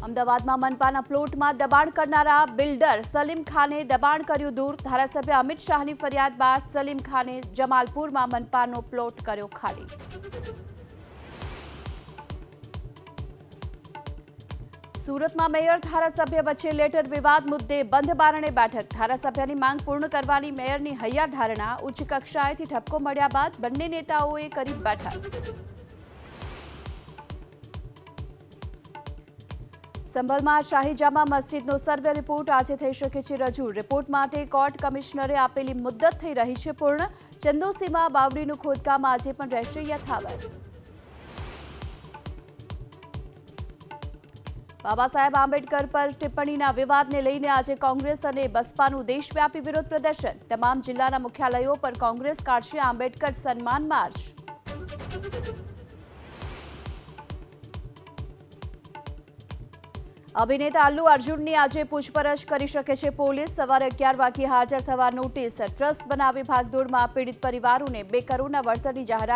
અમદાવાદમાં મનપાના પ્લોટમાં દબાણ કરનારા બિલ્ડર સલીમ ખાને દબાણ કર્યું દૂર. ધારાસભ્ય અમિત શાહની ફરિયાદ બાદ સલીમ ખાને જમાલપુરમાં મનપાનો પ્લોટ કર્યો ખાલી. સુરતમાં મેયર ધારાસભ્ય વચ્ચે લેટર વિવાદ મુદ્દે બંધ બારણે બેઠક. ધારાસભ્યની માંગ પૂર્ણ કરવાની મેયરની હૈયાધારણા. ઉચ્ચ કક્ષાએથી ઠપકો મળ્યા બાદ બંને નેતાઓએ કરી બેઠક. સંભલમાં શાહી જામા મસ્જિદનો સર્વે રિપોર્ટ આજે થઈ શકે છે રજૂ. રિપોર્ટ માટે કોર્ટ કમિશનરે આપેલી મુદ્દત થઈ રહી છે પૂર્ણ. ચંદોસીમાં બાવડીનું ખોદકામ આજે પણ રહેશે યથાવત. બાબા સાહેબ આંબેડકર પર ટિપ્પણીના વિવાદને લઈને આજે કોંગ્રેસ અને બસપાનું દેશવ્યાપી વિરોધ પ્રદર્શન. તમામ જિલ્લાના મુખ્યાલયો પર કોંગ્રેસ કાઢશે આંબેડકર સન્માન માર્ચ. અભિનેતા અલ્લુ અર્જુનની આજે પૂછપરછ કરી શકે છે પોલીસ. સવારે 11 વાગ્યે હાજર થવા નોટિસ. ટ્રસ્ટ બનાવી ભાગદોડમાં પીડિત પરિવારોને 2 કરોડના વળતરની જાહેરાત